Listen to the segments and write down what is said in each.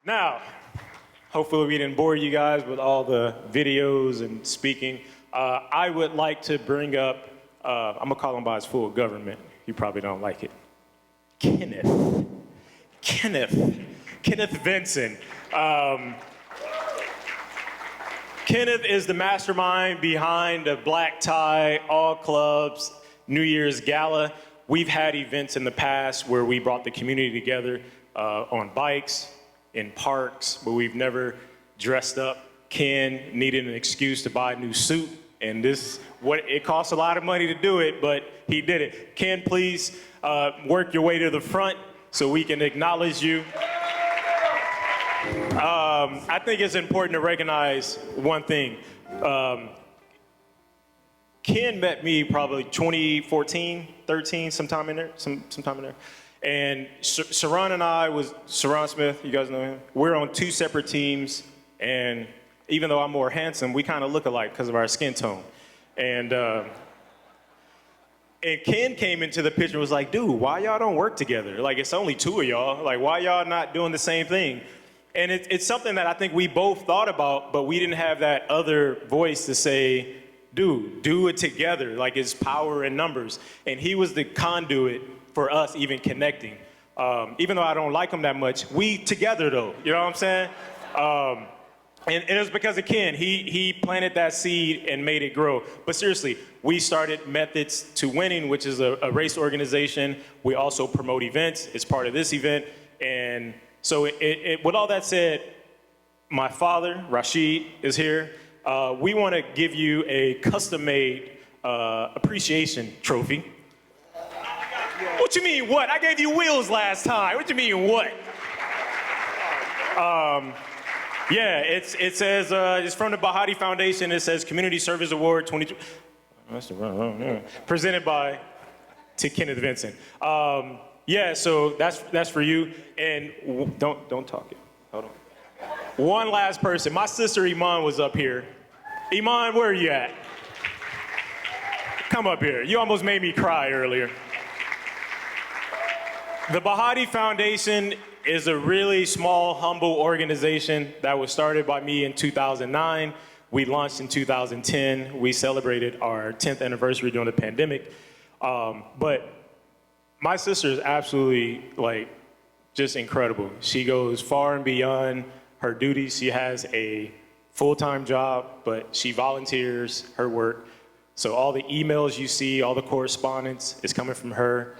Now, hopefully we didn't bore you guys with all the videos and speaking. I would like to bring up, I'm gonna call him by his full government. You probably don't like it. Kenneth Vinson. Kenneth is the mastermind behind the black tie, AllClubs, New Year's Gala. We've had events in the past where we brought the community together on bikes, in parks, but we've never dressed up. Ken needed an excuse to buy a new suit, and it costs a lot of money to do it, but he did it. Ken, please work your way to the front so we can acknowledge you. I think it's important to recognize one thing. Ken met me probably 2014, 13, sometime in there. And Sharon and I Sharon Smith, you guys know him? We're on two separate teams, and even though I'm more handsome, we kind of look alike because of our skin tone. And Ken came into the picture and was like, dude, why y'all don't work together? Like, it's only two of y'all. Like, why y'all not doing the same thing? And it's something that I think we both thought about, but we didn't have that other voice to say, dude, do it together. Like, it's power in numbers. And he was the conduit for us even connecting. Even though I don't like him that much, we together though, you know what I'm saying? And it was because of Ken. He planted that seed and made it grow. But seriously, we started Methods to Winning, which is a race organization. We also promote events. It's part of this event. And so with all that said, my father, Rashid, is here. We want to give you a custom-made appreciation trophy. What you mean, what? I gave you wheels last time. What you mean, what? Yeah, it says, it's from the Bahati Foundation. It says Community Service Award 22. Presented to Kenneth Vinson. Yeah, so that's for you. And don't talk it. Hold on. One last person. My sister Iman was up here. Iman, where are you at? Come up here. You almost made me cry earlier. The Bahati Foundation is a really small, humble organization that was started by me in 2009. We launched in 2010. We celebrated our 10th anniversary during the pandemic. But my sister is absolutely, just incredible. She goes far and beyond her duties. She has a full-time job, but she volunteers her work. So all the emails you see, all the correspondence is coming from her.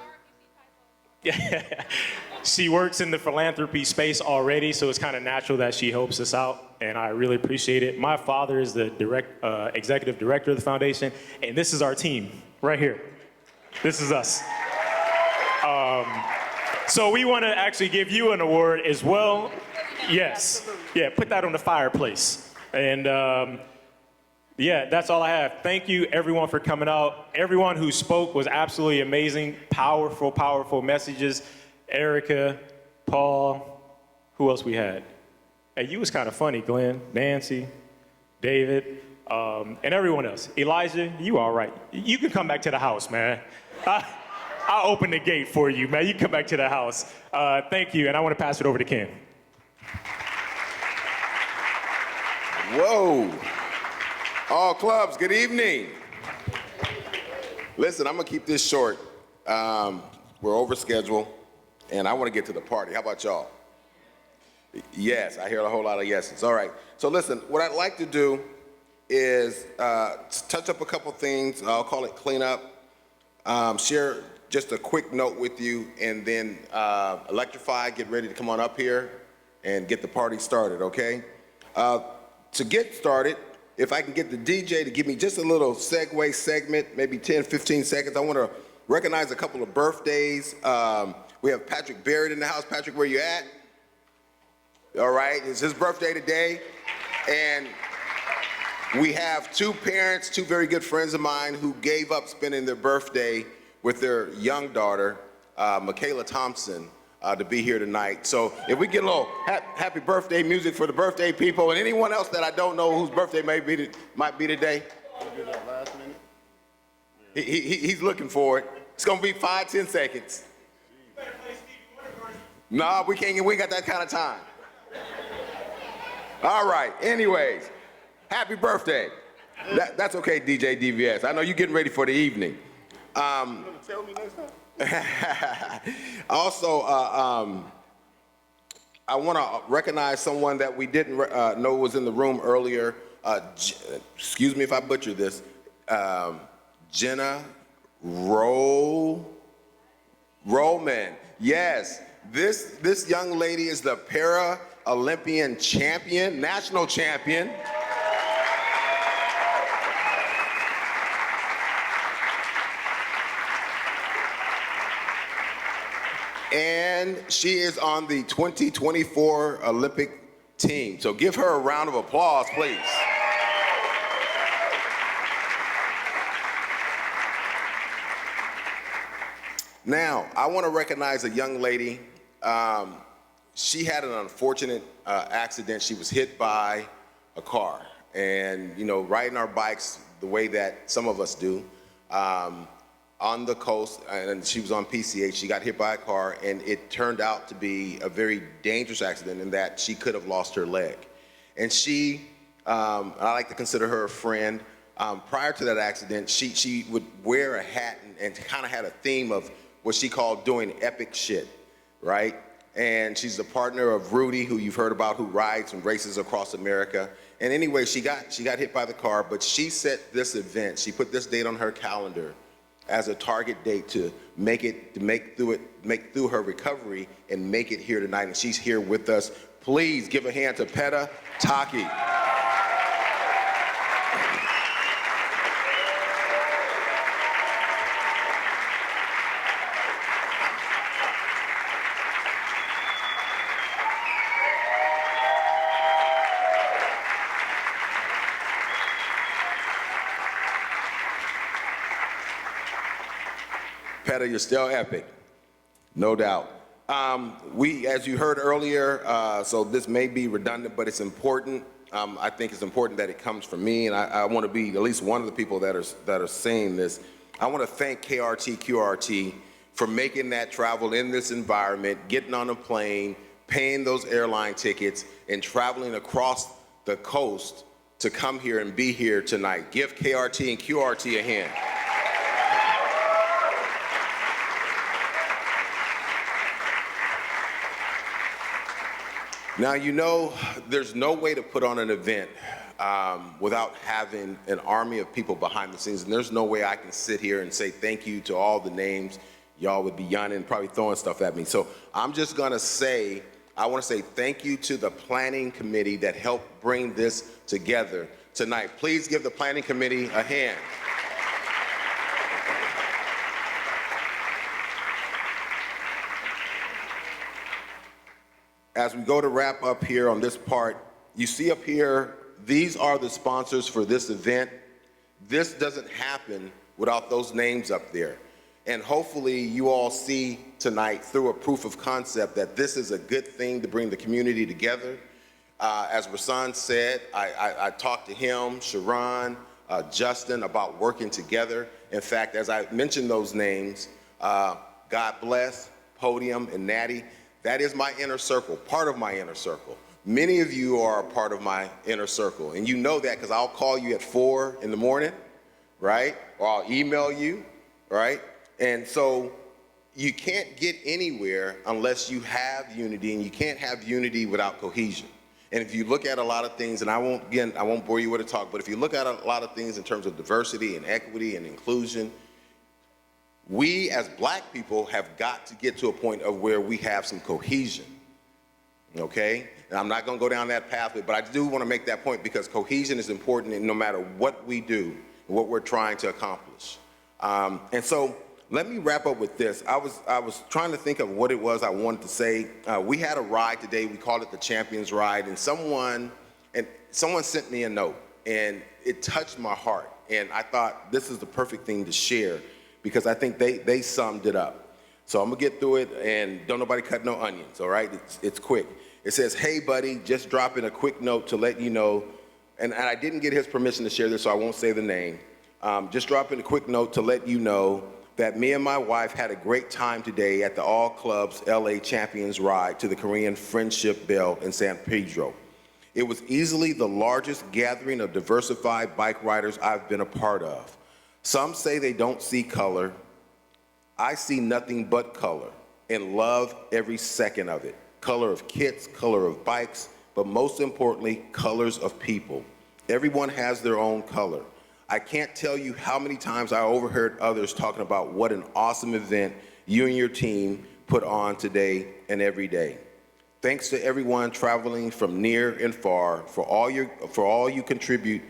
She works in the philanthropy space already, so it's kind of natural that she helps us out, and I really appreciate it. My father is the executive director of the foundation, and this is our team right here. This is us. So we want to actually give you an award as well. Yes. Yeah, put that on the fireplace. And yeah, that's all I have. Thank you, everyone, for coming out. Everyone who spoke was absolutely amazing. Powerful, powerful messages. Erica, Paul, who else we had? Hey, you was kind of funny, Glenn, Nancy, David, and everyone else. Elijah, you all right. You can come back to the house, man. I'll open the gate for you, man. You can come back to the house. Thank you, and I want to pass it over to Ken. Whoa. AllClubs, good evening. Listen, I'm gonna keep this short. We're over schedule, and I wanna get to the party. How about y'all? Yes, I hear a whole lot of yeses. All right, so listen, what I'd like to do is touch up a couple things. I'll call it cleanup. Share just a quick note with you, and then electrify, get ready to come on up here and get the party started, okay? To get started, if I can get the DJ to give me just a little segue segment, maybe 10, 15 seconds. I want to recognize a couple of birthdays. We have Patrick Barrett in the house. Patrick, where you at? All right, it's his birthday today. And we have two parents, two very good friends of mine who gave up spending their birthday with their young daughter, Michaela Thompson, to be here tonight. So if we get a little happy birthday music for the birthday people and anyone else that I don't know whose birthday might be today. Do that last minute. He's looking for it. It's gonna be 5, 10 seconds. Nah, we ain't got that kind of time. All right, anyways, happy birthday. That's okay, DJ DVS. I know you're getting ready for the evening. You gonna tell me next time? Also, I want to recognize someone that we didn't know was in the room earlier. Excuse me if I butcher this. Jenna Roman. Yes, this young lady is the Para-Olympian champion, national champion. And she is on the 2024 Olympic team. So give her a round of applause, please. Now, I want to recognize a young lady. She had an unfortunate accident. She was hit by a car. And, you know, riding our bikes the way that some of us do, on the coast, and she was on PCH, she got hit by a car, and it turned out to be a very dangerous accident in that she could have lost her leg. And she, I like to consider her a friend. Prior to that accident, she would wear a hat and kind of had a theme of what she called doing epic shit, right? And she's a partner of Rudy, who you've heard about, who rides and races across America. And anyway, she got hit by the car, but she set this event, she put this date on her calendar as a target date to make through her recovery and make it here tonight. And she's here with us. Please give a hand to Peta Taki. Peta, you're still epic, no doubt. As you heard earlier, so this may be redundant, but it's important. I think it's important that it comes from me, and I want to be at least one of the people that are saying this. I want to thank KRT, QRT for making that travel in this environment, getting on a plane, paying those airline tickets, and traveling across the coast to come here and be here tonight. Give KRT and QRT a hand. Now, you know, there's no way to put on an event without having an army of people behind the scenes, and there's no way I can sit here and say thank you to all the names. Y'all would be yawning and probably throwing stuff at me. So I'm just gonna say, I wanna say thank you to the planning committee that helped bring this together tonight. Please give the planning committee a hand. As we go to wrap up here on this part, you see up here, these are the sponsors for this event. This doesn't happen without those names up there. And hopefully you all see tonight through a proof of concept that this is a good thing to bring the community together. As Rasan said, I talked to him, Sharon, Justin about working together. In fact, as I mentioned those names, God bless, Podium, and Natty, that is my inner circle, part of my inner circle. Many of you are a part of my inner circle, and you know that because I'll call you at 4 in the morning, right? Or I'll email you, right? And so you can't get anywhere unless you have unity, and you can't have unity without cohesion. And if you look at a lot of things, and I won't bore you with a talk, but if you look at a lot of things in terms of diversity and equity and inclusion, we as black people have got to get to a point of where we have some cohesion, okay? And I'm not gonna go down that pathway, but I do wanna make that point because cohesion is important no matter what we do, what we're trying to accomplish. And so let me wrap up with this. I was trying to think of what it was I wanted to say. We had a ride today, we called it the Champions Ride, and someone sent me a note, and it touched my heart. And I thought this is the perfect thing to share, because I think they summed it up. So I'm gonna get through it, and don't nobody cut no onions, all right? It's quick. It says, hey buddy, just dropping a quick note to let you know, and I didn't get his permission to share this, so I won't say the name. Just dropping a quick note to let you know that me and my wife had a great time today at the AllClubs LA Champions Ride to the Korean Friendship Bell in San Pedro. It was easily the largest gathering of diversified bike riders I've been a part of. Some say they don't see color. I see nothing but color and love every second of it. Color of kits, color of bikes, but most importantly, colors of people. Everyone has their own color. I can't tell you how many times I overheard others talking about what an awesome event you and your team put on today and every day. Thanks to everyone traveling from near and far for all you contribute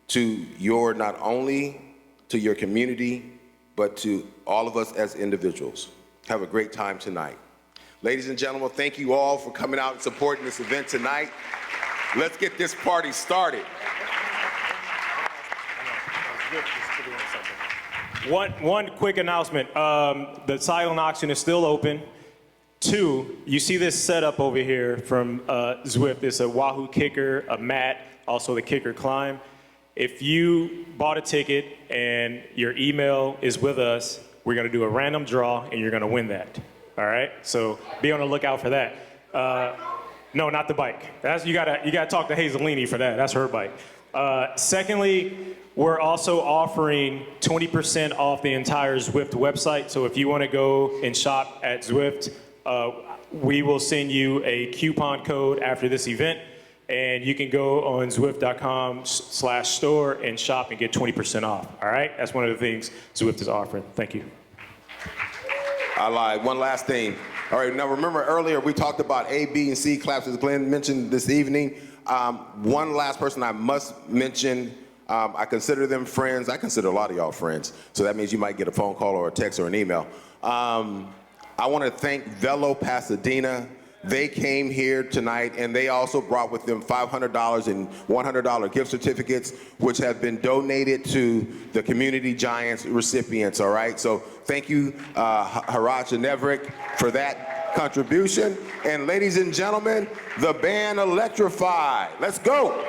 to your, not only to your community, but to all of us as individuals. Have a great time tonight. Ladies and gentlemen, thank you all for coming out and supporting this event tonight. Let's get this party started. One quick announcement. The silent auction is still open. 2, you see this setup over here from Zwift. It's a Wahoo kicker, a mat, also the kicker climb. If you bought a ticket and your email is with us, we're gonna do a random draw and you're gonna win that. All right? So be on the lookout for that. No, not the bike. You gotta talk to Hazelini for that. That's her bike. Secondly, we're also offering 20% off the entire Zwift website. So if you want to go and shop at Zwift, we will send you a coupon code after this event, and you can go on Zwift.com/store and shop and get 20% off. All right? That's one of the things Zwift is offering. Thank you. I lied. One last thing. All right, now remember earlier we talked about A, B, and C claps, as Glenn mentioned this evening. One last person I must mention, I consider them friends. I consider a lot of y'all friends, so that means you might get a phone call or a text or an email. I want to thank Velo Pasadena. They came here tonight, and they also brought with them $500 and $100 gift certificates, which have been donated to the Community Giants recipients, all right? So thank you, Haraj and Neverick, for that contribution. And ladies and gentlemen, the band Electrify. Let's go.